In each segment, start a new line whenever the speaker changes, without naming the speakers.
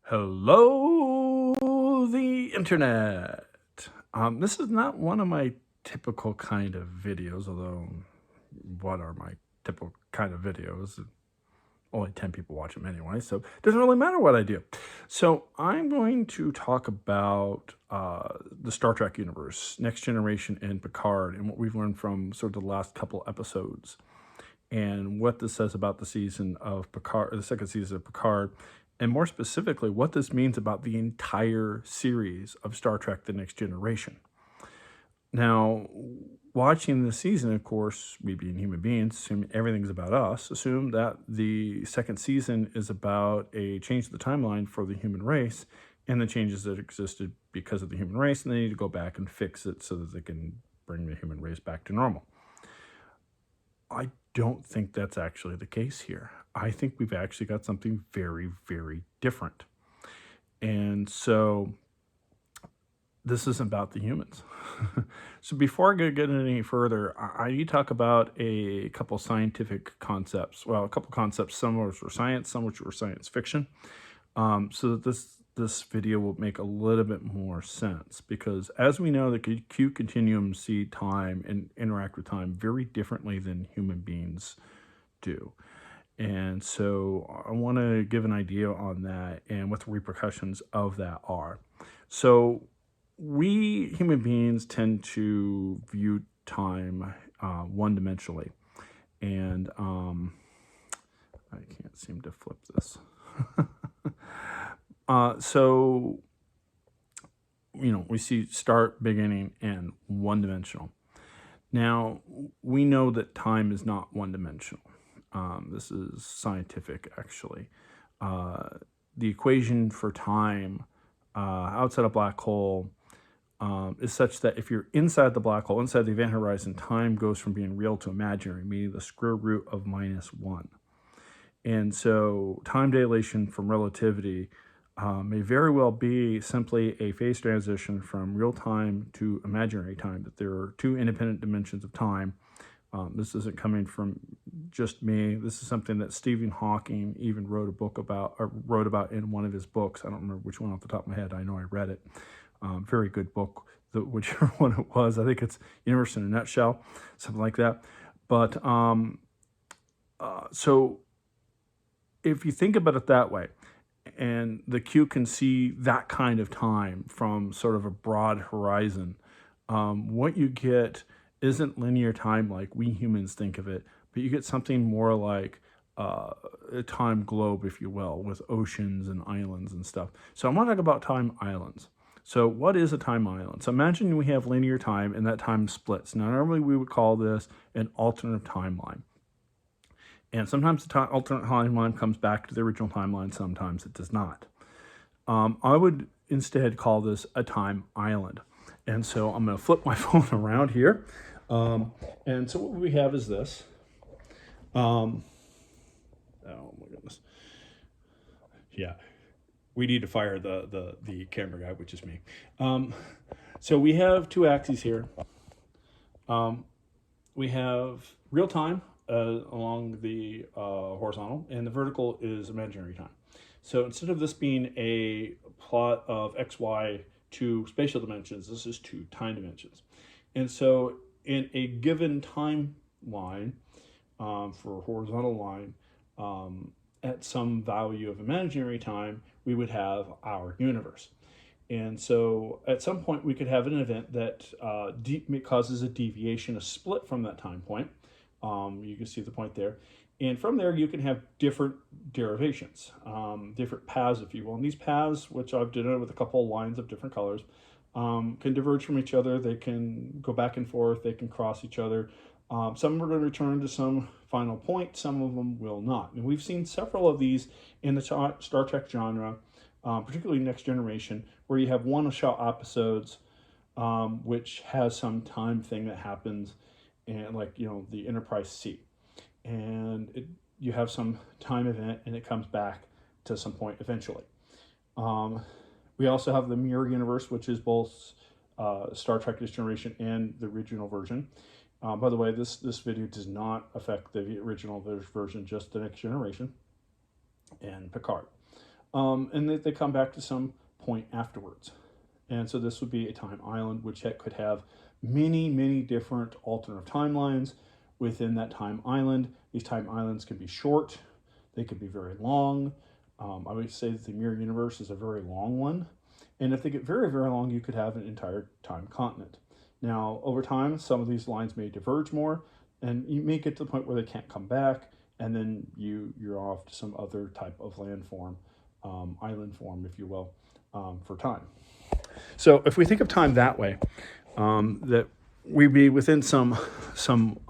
Hello, the internet. This is not one of my typical kind of videos, although what are my typical kind of videos? Only 10 people watch them anyway, so it doesn't really matter what I do. So I'm going to talk about the Star Trek universe, Next Generation and Picard, and what we've learned from sort of the last couple episodes, and what this says about the season of Picard, or the second season of Picard, and more specifically, what this means about the entire series of Star Trek The Next Generation. Now, watching this season, of course, we being human beings, assume everything's about us, assume that the second season is about a change of the timeline for the human race and the changes that existed because of the human race, and they need to go back and fix it so that they can bring the human race back to normal. I don't think that's actually the case here. I think we've actually got something very, very different. And so this isn't about the humans. So before I get any further, I need to talk about a couple scientific concepts. Well, a couple concepts, some of which were science, some of which were science fiction, so that this video will make a little bit more sense. Because as we know, the Q continuums see time and interact with time very differently than human beings do. And so I want to give an idea on that and what the repercussions of that are. So we human beings tend to view time one-dimensionally. And I can't seem to flip this. So, we see start, beginning, and one-dimensional. Now, we know that time is not one-dimensional. This is scientific, actually. The equation for time outside a black hole is such that if you're inside the black hole, inside the event horizon, time goes from being real to imaginary, meaning the square root of -1. And so time dilation from relativity may very well be simply a phase transition from real time to imaginary time, that there are two independent dimensions of time. This isn't coming from just me. This is something that Stephen Hawking even wrote about in one of his books. I don't remember which one off the top of my head. I know I read it. Very good book, whichever one it was. I think it's Universe in a Nutshell, something like that. But so if you think about it that way, and the Q can see that kind of time from sort of a broad horizon, what you get isn't linear time like we humans think of it, but you get something more like a time globe, if you will, with oceans and islands and stuff. So I want to talk about time islands. So what is a time island? So imagine we have linear time and that time splits. Now, normally we would call this an alternate timeline. And sometimes the alternate timeline comes back to the original timeline, sometimes it does not. I would instead call this a time island. And so I'm going to flip my phone around here. And so what we have is this. Oh my goodness. Yeah, we need to fire the camera guy, which is me. So we have two axes here. We have real time along the horizontal, and the vertical is imaginary time. So instead of this being a plot of x, y, two spatial dimensions, this is two time dimensions. And so in a given timeline, for a horizontal line, at some value of imaginary time, we would have our universe. And so at some point we could have an event that causes a deviation, a split from that time point. You can see the point there. And from there you can have different derivations, different paths, if you will. And these paths, which I've denoted with a couple of lines of different colors, can diverge from each other. They can go back and forth. They can cross each other. Some are going to return to some final point. Some of them will not. And we've seen several of these in the Star Trek genre, particularly Next Generation, where you have one-shot episodes, which has some time thing that happens, and like the Enterprise C, and you have some time event, and it comes back to some point eventually. We also have the mirror universe, which is both Star Trek Next Generation and the original version. By the way, this video does not affect the original version, just the Next Generation and Picard. and they come back to some point afterwards. And so this would be a time island, which could have many, many different alternate timelines within that time island. These time islands can be short, they could be very long. I would say that the mirror universe is a very long one. And if they get very, very long, you could have an entire time continent. Now, over time, some of these lines may diverge more, and you may get to the point where they can't come back, and then you're off to some other type of land form, island form, if you will, for time. So if we think of time that way, that we'd be within some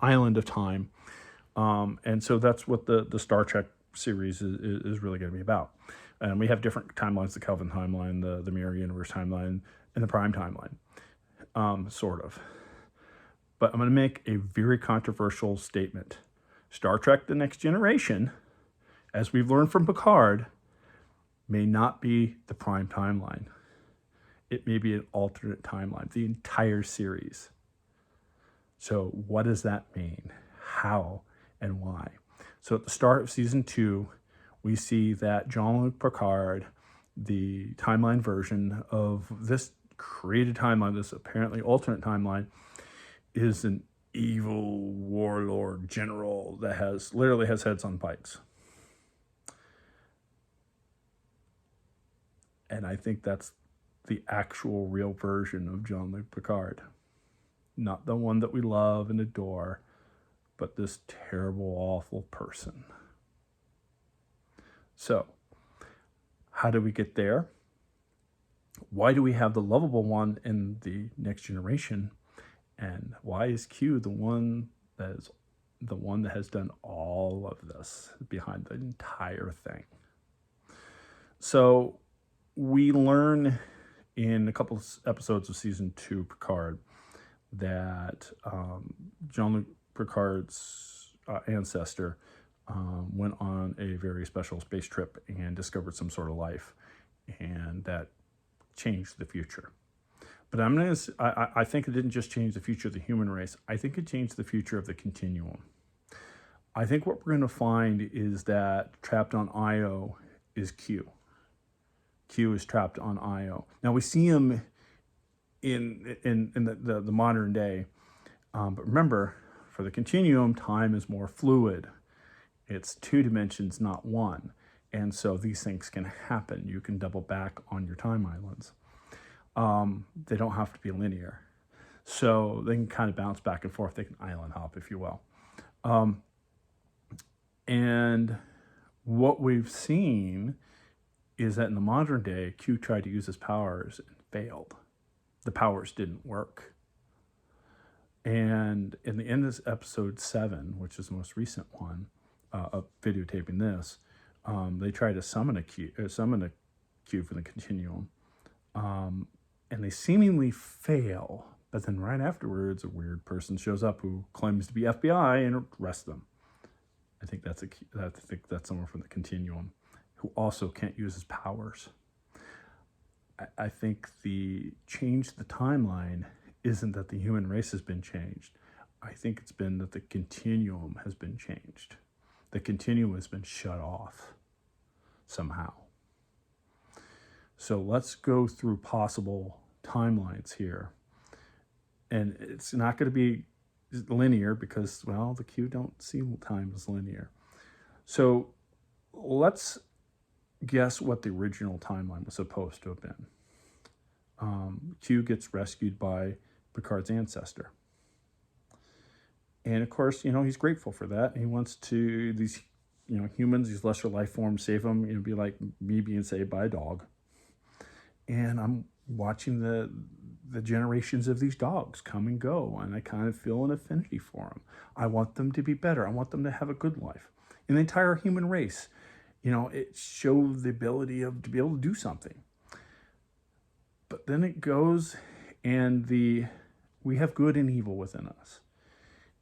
island of time, and so that's what the Star Trek series is really going to be about. And we have different timelines: the Kelvin timeline, the Mirror Universe timeline, and the Prime timeline, sort of. But I'm going to make a very controversial statement. Star Trek: The Next Generation, as we've learned from Picard, may not be the Prime timeline. It may be an alternate timeline, the entire series. So what does that mean? How and why? So at the start of season 2, we see that Jean-Luc Picard, the timeline version of this created timeline, this apparently alternate timeline, is an evil warlord general that literally has heads on pikes. And I think that's the actual real version of Jean-Luc Picard. Not the one that we love and adore, but this terrible, awful person. So, how do we get there? Why do we have the lovable one in the Next Generation? And why is Q the one that has done all of this behind the entire thing? So, we learn in a couple of episodes of season 2 Picard that Jean-Luc Picard's ancestor went on a very special space trip and discovered some sort of life, and that changed the future. But I think it didn't just change the future of the human race. I think it changed the future of the Continuum. I think what we're going to find is that trapped on Io is Q. Q is trapped on Io. Now we see him in the modern day, but remember, for the Continuum, time is more fluid. It's 2 dimensions, not 1, and so these things can happen. You can double back on your time islands. They don't have to be linear, so they can kind of bounce back and forth. They can island hop, if you will. And what we've seen is that in the modern day, Q tried to use his powers and failed. The powers didn't work. And in the end of episode 7, which is the most recent one of videotaping this, they try to summon a Q from the Continuum, and they seemingly fail. But then right afterwards, a weird person shows up who claims to be FBI and arrests them. I think that's someone from the Continuum who also can't use his powers. I think the change the timeline isn't that the human race has been changed. I think it's been that the Continuum has been changed. The Continuum has been shut off somehow. So let's go through possible timelines here. And it's not going to be linear because, well, the Q don't see time as linear. So let's guess what the original timeline was supposed to have been. Q gets rescued by Picard's ancestor. And of course, he's grateful for that. He wants to, these, humans, these lesser life forms, save him, be like me being saved by a dog. And I'm watching the generations of these dogs come and go, and I kind of feel an affinity for them. I want them to be better. I want them to have a good life. And the entire human race, it shows the ability to be able to do something. But then it goes, and we have good and evil within us.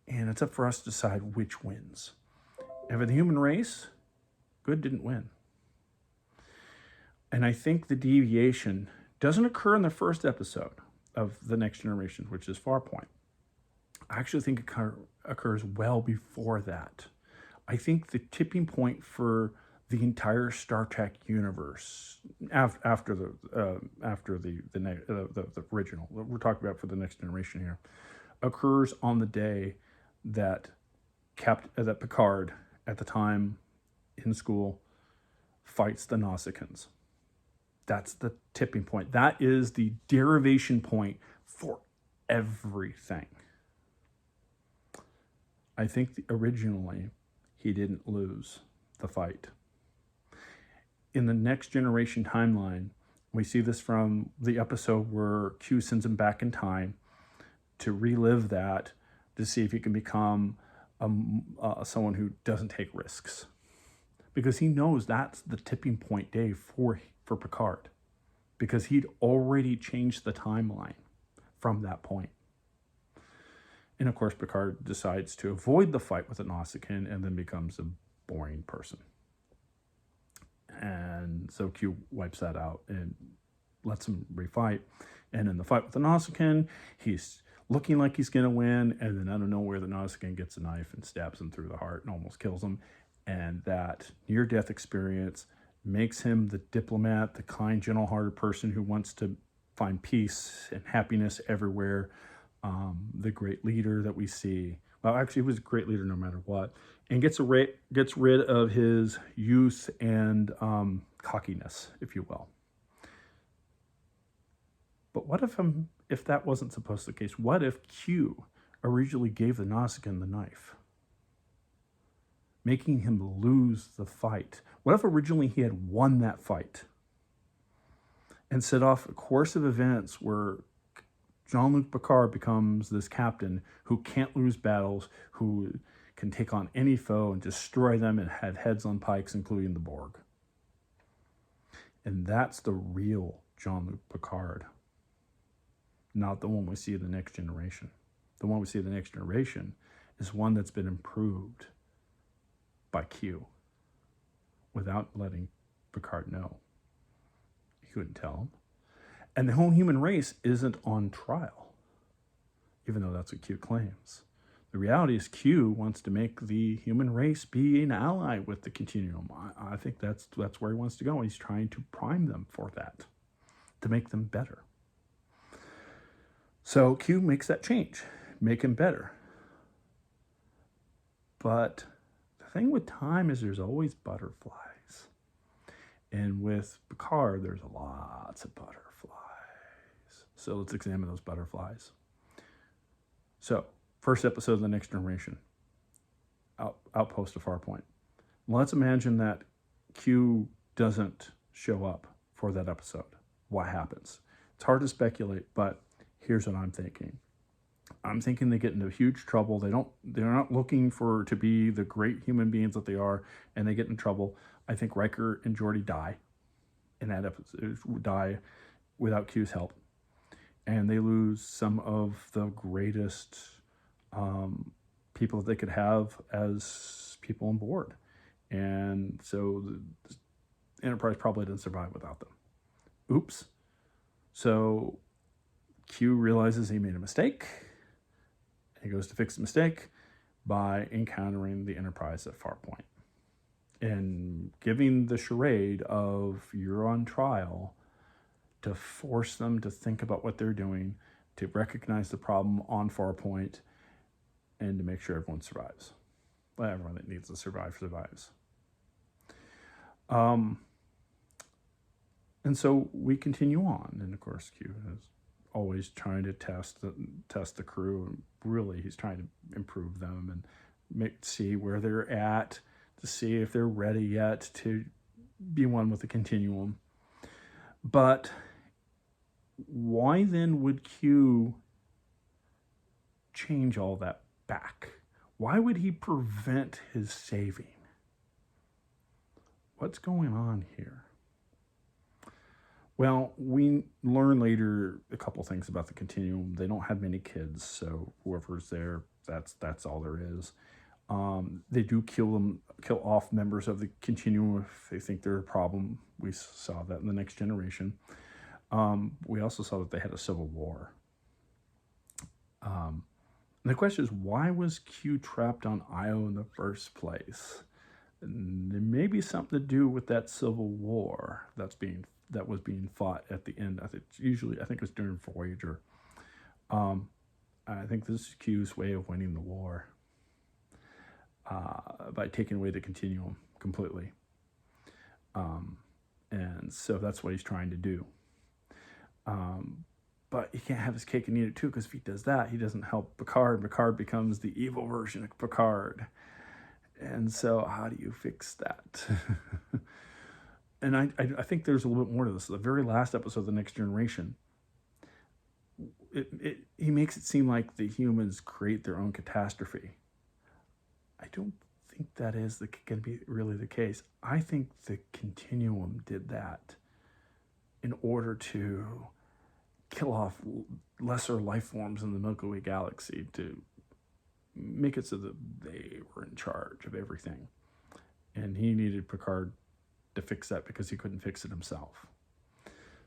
And it's up for us to decide which wins. And for the human race, good didn't win. And I think the deviation doesn't occur in the first episode of The Next Generation, which is Farpoint. I actually think it occurs well before that. I think the tipping point for the entire Star Trek universe after the original, we're talking about for the Next Generation here, occurs on the day that that Picard, at the time in school, fights the Nausicaans. That's the tipping point. That is the derivation point for everything. I think originally he didn't lose the fight. In the Next Generation timeline, we see this from the episode where Q sends him back in time to relive that, to see if he can become someone who doesn't take risks. Because he knows that's the tipping point day for Picard. Because he'd already changed the timeline from that point. And of course, Picard decides to avoid the fight with the Nausicaan and then becomes a boring person. And so Q wipes that out and lets him refight. And in the fight with the Nausicaan, he's looking like he's going to win. And then out of nowhere, the Nausicaan gets a knife and stabs him through the heart and almost kills him. And that near-death experience makes him the diplomat, the kind, gentle-hearted person who wants to find peace and happiness everywhere. The great leader that we see. Well, actually, he was a great leader no matter what. And gets rid of his youth and cockiness, if you will. But what if that wasn't supposed to be the case? What if Q originally gave the Nausicaan the knife, making him lose the fight? What if originally he had won that fight and set off a course of events where Jean-Luc Picard becomes this captain who can't lose battles, who can take on any foe and destroy them and have heads on pikes, including the Borg? And that's the real Jean-Luc Picard, not the one we see in the Next Generation. The one we see in the Next Generation is one that's been improved by Q without letting Picard know. He couldn't tell him. And the whole human race isn't on trial, even though that's what Q claims. The reality is Q wants to make the human race be an ally with the Continuum. I think that's where he wants to go. He's trying to prime them for that, to make them better. So Q makes that change, make him better. But the thing with time is there's always butterflies. And with Picard, there's lots of butterflies. So let's examine those butterflies. So, first episode of the Next Generation, Outpost of Farpoint. Let's imagine that Q doesn't show up for that episode. What happens? It's hard to speculate, but here's what I'm thinking. I'm thinking they get into huge trouble. They're not looking to be the great human beings that they are, and they get in trouble. I think Riker and Geordi die in that episode, die without Q's help. And they lose some of the greatest people that they could have as people on board. And so the Enterprise probably didn't survive without them. Oops. So Q realizes he made a mistake. He goes to fix the mistake by encountering the Enterprise at Farpoint and giving the charade of you're on trial to force them to think about what they're doing, to recognize the problem on Farpoint, and to make sure everyone survives. Well, everyone that needs to survive survives. And so we continue on, and of course Q is always trying to test the crew, and really he's trying to improve them and see where they're at, to see if they're ready yet to be one with the Continuum. But why then would Q change all that back? Why would he prevent his saving? What's going on here? Well, we learn later a couple things about the Continuum. They don't have many kids, so whoever's there, that's all there is. They do kill off members of the Continuum if they think they're a problem. We saw that in the Next Generation. We also saw that they had a civil war. And the question is, why was Q trapped on Io in the first place? And there may be something to do with that civil war that was being fought at the end. I think it was during Voyager. I think this is Q's way of winning the war by taking away the continuum completely. And so that's what he's trying to do. But he can't have his cake and eat it too, because if he does that, he doesn't help Picard. Picard becomes the evil version of Picard. And so how do you fix that? And I think there's a little bit more to this. The very last episode of The Next Generation, he makes it seem like the humans create their own catastrophe. I don't think that is going to be really the case. I think the Continuum did that in order to kill off lesser life forms in the Milky Way galaxy, to make it so that they were in charge of everything. And he needed Picard to fix that because he couldn't fix it himself.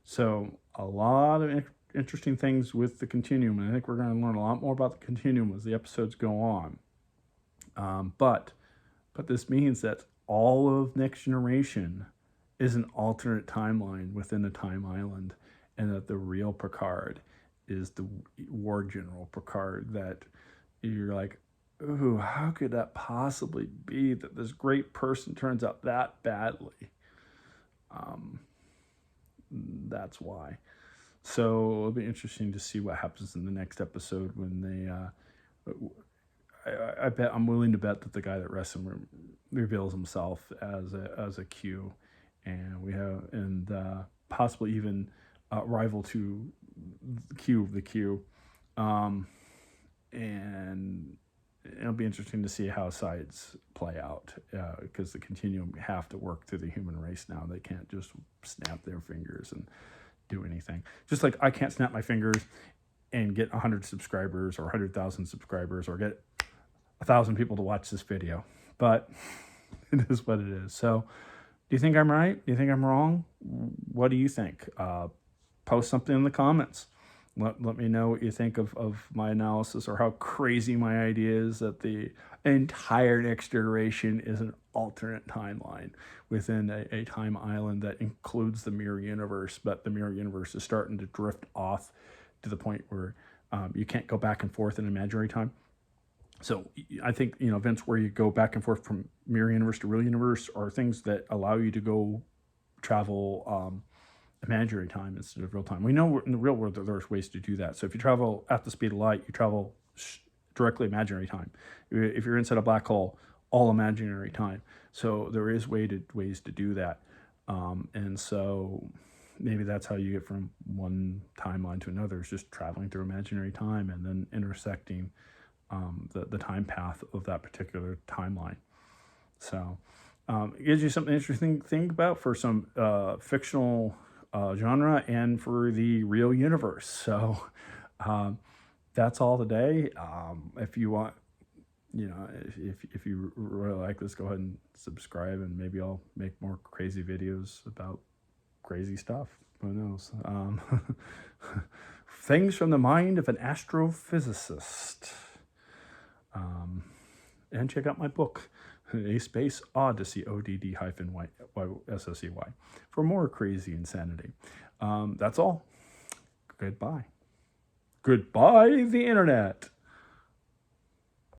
So a lot of interesting things with the Continuum, and I think we're going to learn a lot more about the Continuum as the episodes go on. But this means that all of Next Generation is an alternate timeline within a time island, and that the real Picard is the War General Picard that you're like, ooh, how could that possibly be that this great person turns out that badly? That's why. So it'll be interesting to see what happens in the next episode when they... I'm willing to bet that the guy that rests him reveals himself as a Q, and possibly even rival to the Q, and it'll be interesting to see how sides play out, because the Continuum have to work through the human race now. They can't just snap their fingers and do anything. Just like I can't snap my fingers and get 100 subscribers or 100,000 subscribers or get 1,000 people to watch this video, but it is what it is. So do you think I'm right? Do you think I'm wrong? What do you think? Post something in the comments. Let me know what you think of my analysis, or how crazy my idea is that the entire Next Generation is an alternate timeline within a time island that includes the mirror universe, but the mirror universe is starting to drift off to the point where you can't go back and forth in imaginary time. So I think, events where you go back and forth from mirror universe to real universe are things that allow you to go travel imaginary time instead of real time. We know in the real world that there's ways to do that. So if you travel at the speed of light, you travel directly imaginary time. If you're inside a black hole, all imaginary time. So there is ways to do that. And so maybe that's how you get from one timeline to another, is just traveling through imaginary time and then intersecting the time path of that particular timeline. So it gives you something interesting to think about for some fictional genre and for the real universe. So that's all today. If you want, if you really like this, go ahead and subscribe, and maybe I'll make more crazy videos about crazy stuff. Who knows? Things from the mind of an astrophysicist. And check out my book, A Space Odyssey, ODD-YSSEY, for more crazy insanity. That's all. Goodbye. Goodbye, the internet.